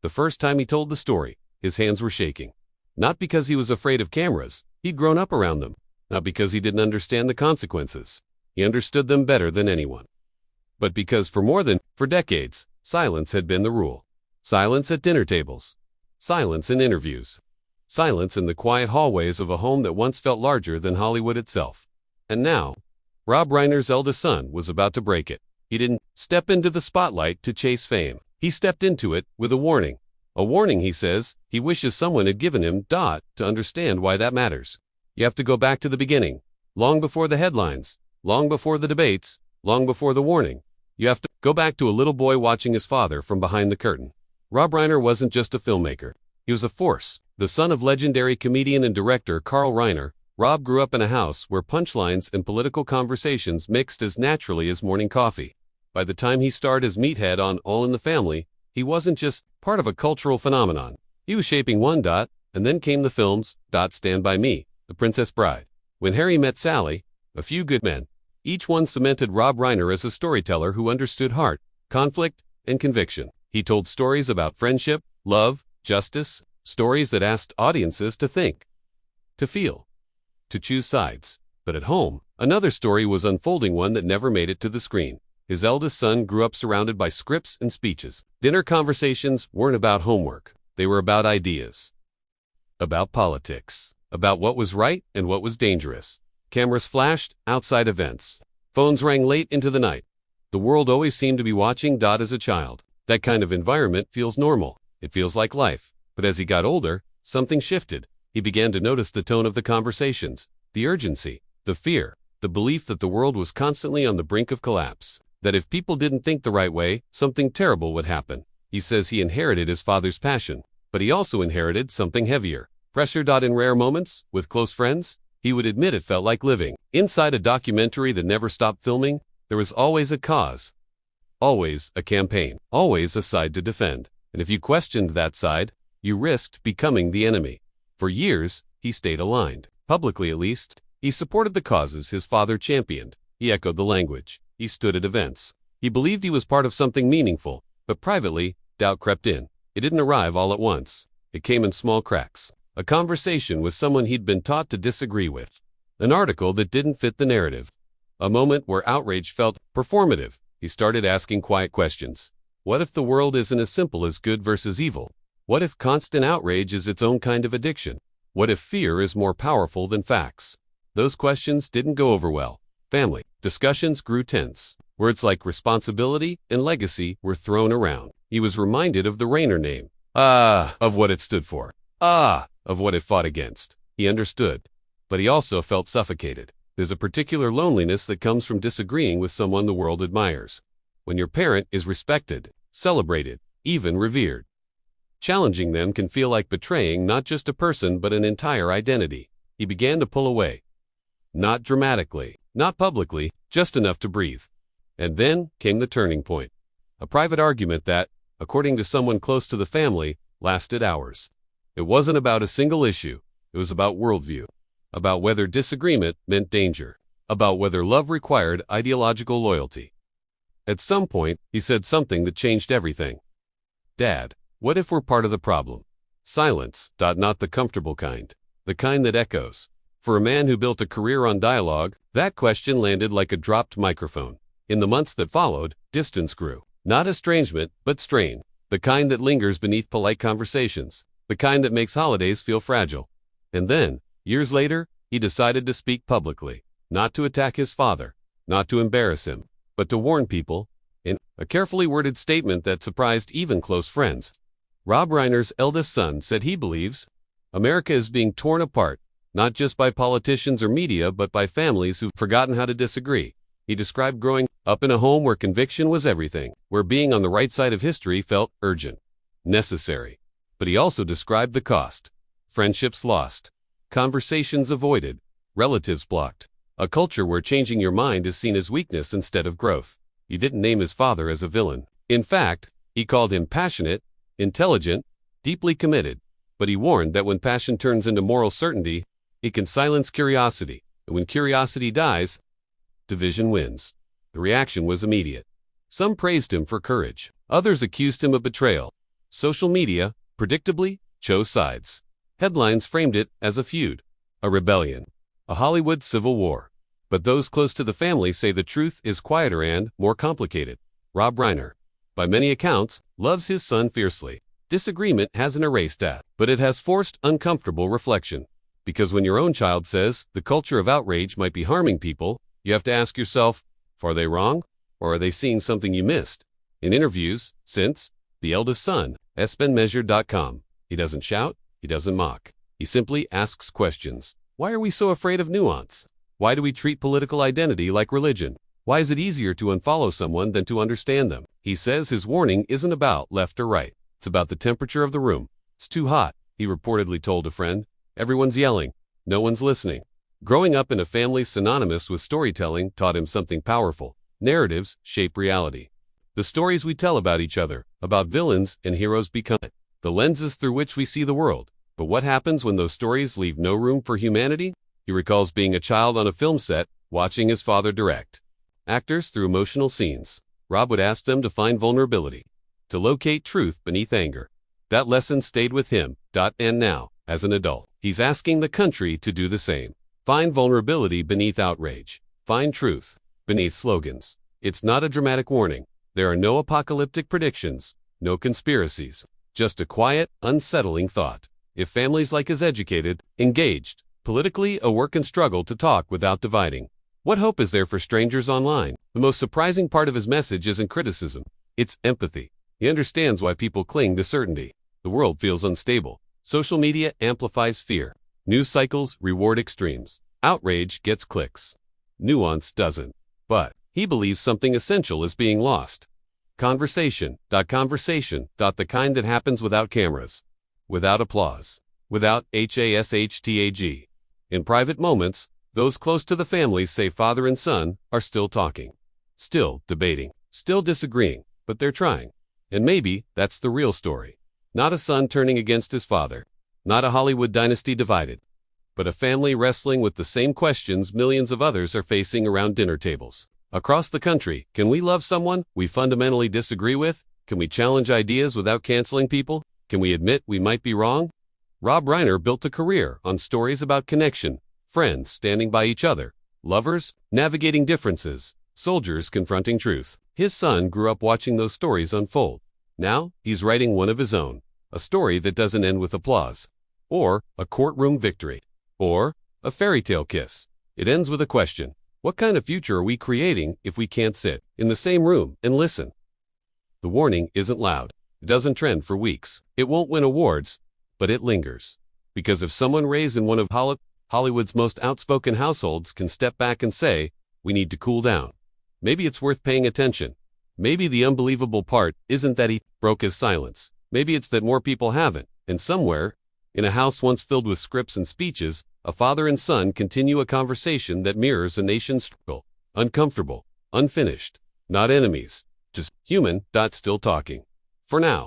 The first time he told the story, his hands were shaking. Not because he was afraid of cameras, he'd grown up around them. Not because he didn't understand the consequences. He understood them better than anyone. But because for decades, silence had been the rule. Silence at dinner tables. Silence in interviews. Silence in the quiet hallways of a home that once felt larger than Hollywood itself. And now, Rob Reiner's eldest son was about to break it. He didn't step into the spotlight to chase fame. He stepped into it with a warning. A warning, he says, he wishes someone had given him to understand why that matters. You have to go back to the beginning, long before the headlines, long before the debates, long before the warning. You have to go back to a little boy watching his father from behind the curtain. Rob Reiner wasn't just a filmmaker. He was a force. The son of legendary comedian and director Carl Reiner, Rob grew up in a house where punchlines and political conversations mixed as naturally as morning coffee. By the time he starred as Meathead on All in the Family, he wasn't just part of a cultural phenomenon. He was shaping one. And then came the films, Stand By Me, The Princess Bride, When Harry Met Sally, A Few Good Men. Each one cemented Rob Reiner as a storyteller who understood heart, conflict, and conviction. He told stories about friendship, love, justice, stories that asked audiences to think, to feel, to choose sides. But at home, another story was unfolding, one that never made it to the screen. His eldest son grew up surrounded by scripts and speeches. Dinner conversations weren't about homework. They were about ideas, about politics, about what was right and what was dangerous. Cameras flashed outside events. Phones rang late into the night. The world always seemed to be watching. As a child, that kind of environment feels normal. It feels like life. But as he got older, something shifted. He began to notice the tone of the conversations, the urgency, the fear, the belief that the world was constantly on the brink of collapse. That if people didn't think the right way, something terrible would happen. He says he inherited his father's passion, but he also inherited something heavier. Pressure. In rare moments, with close friends, he would admit it felt like living inside a documentary that never stopped filming. There was always a cause, always a campaign, always a side to defend. And if you questioned that side, you risked becoming the enemy. For years, he stayed aligned. Publicly, at least, he supported the causes his father championed. He echoed the language. He stood at events. He believed he was part of something meaningful, but privately, doubt crept in. It didn't arrive all at once. It came in small cracks. A conversation with someone he'd been taught to disagree with. An article that didn't fit the narrative. A moment where outrage felt performative. He started asking quiet questions. What if the world isn't as simple as good versus evil? What if constant outrage is its own kind of addiction? What if fear is more powerful than facts? Those questions didn't go over well. Family discussions grew tense. Words like responsibility and legacy were thrown around. He was reminded of the Reiner name. Of what it stood for. Of what it fought against. He understood, but he also felt suffocated. There's a particular loneliness that comes from disagreeing with someone the world admires. When your parent is respected, celebrated, even revered. Challenging them can feel like betraying not just a person but an entire identity. He began to pull away. Not dramatically, not publicly, just enough to breathe. And then came the turning point. A private argument that, according to someone close to the family, lasted hours. It wasn't about a single issue. It was about worldview. About whether disagreement meant danger. About whether love required ideological loyalty. At some point, he said something that changed everything. Dad, what if we're part of the problem? Silence. Not the comfortable kind. The kind that echoes. For a man who built a career on dialogue, that question landed like a dropped microphone. In the months that followed, distance grew. Not estrangement, but strain. The kind that lingers beneath polite conversations. The kind that makes holidays feel fragile. And then, years later, he decided to speak publicly. Not to attack his father. Not to embarrass him. But to warn people. In a carefully worded statement that surprised even close friends. Rob Reiner's eldest son said he believes America is being torn apart. Not just by politicians or media, but by families who've forgotten how to disagree. He described growing up in a home where conviction was everything, where being on the right side of history felt urgent, necessary. But he also described the cost. Friendships lost, conversations avoided, relatives blocked. A culture where changing your mind is seen as weakness instead of growth. He didn't name his father as a villain. In fact, he called him passionate, intelligent, deeply committed. But he warned that when passion turns into moral certainty, it can silence curiosity, and when curiosity dies, division wins. The reaction was immediate. Some praised him for courage. Others accused him of betrayal. Social media, predictably, chose sides. Headlines framed it as a feud, a rebellion, a Hollywood civil war. But those close to the family say the truth is quieter and more complicated. Reiner, by many accounts, loves his son fiercely. Disagreement hasn't erased that, but it has forced uncomfortable reflection. Because when your own child says the culture of outrage might be harming people, you have to ask yourself, are they wrong? Or are they seeing something you missed? In interviews, since the eldest son, SBenmeasured.com, he doesn't shout, he doesn't mock. He simply asks questions. Why are we so afraid of nuance? Why do we treat political identity like religion? Why is it easier to unfollow someone than to understand them? He says his warning isn't about left or right. It's about the temperature of the room. It's too hot, he reportedly told a friend. Everyone's yelling. No one's listening. Growing up in a family synonymous with storytelling taught him something powerful. Narratives shape reality. The stories we tell about each other, about villains and heroes become it. The lenses through which we see the world. But what happens when those stories leave no room for humanity? He recalls being a child on a film set, watching his father direct actors through emotional scenes. Rob would ask them to find vulnerability, to locate truth beneath anger. That lesson stayed with him. And now, as an adult, he's asking the country to do the same. Find vulnerability beneath outrage. Find truth beneath slogans. It's not a dramatic warning. There are no apocalyptic predictions, no conspiracies, just a quiet, unsettling thought. If families like his educated, engaged, politically work and struggle to talk without dividing, what hope is there for strangers online? The most surprising part of his message isn't criticism. It's empathy. He understands why people cling to certainty. The world feels unstable. Social media amplifies fear. News cycles reward extremes. Outrage gets clicks. Nuance doesn't. But he believes something essential is being lost. Conversation. The kind that happens without cameras, without applause, without hashtag. In private moments, those close to the family, say father and son, are still talking, still debating, still disagreeing, but they're trying. And maybe that's the real story. Not a son turning against his father, not a Hollywood dynasty divided, but a family wrestling with the same questions millions of others are facing around dinner tables. Across the country, can we love someone we fundamentally disagree with? Can we challenge ideas without canceling people? Can we admit we might be wrong? Reiner built a career on stories about connection, friends standing by each other, lovers navigating differences, soldiers confronting truth. His son grew up watching those stories unfold. Now, he's writing one of his own, a story that doesn't end with applause, or a courtroom victory, or a fairy tale kiss. It ends with a question. What kind of future are we creating if we can't sit in the same room and listen? The warning isn't loud. It doesn't trend for weeks. It won't win awards, but it lingers. Because if someone raised in one of Hollywood's most outspoken households can step back and say, we need to cool down, maybe it's worth paying attention. Maybe the unbelievable part isn't that he broke his silence. Maybe it's that more people haven't. And somewhere, in a house once filled with scripts and speeches, a father and son continue a conversation that mirrors a nation's struggle. Uncomfortable, unfinished, not enemies, just human. Still talking. For now.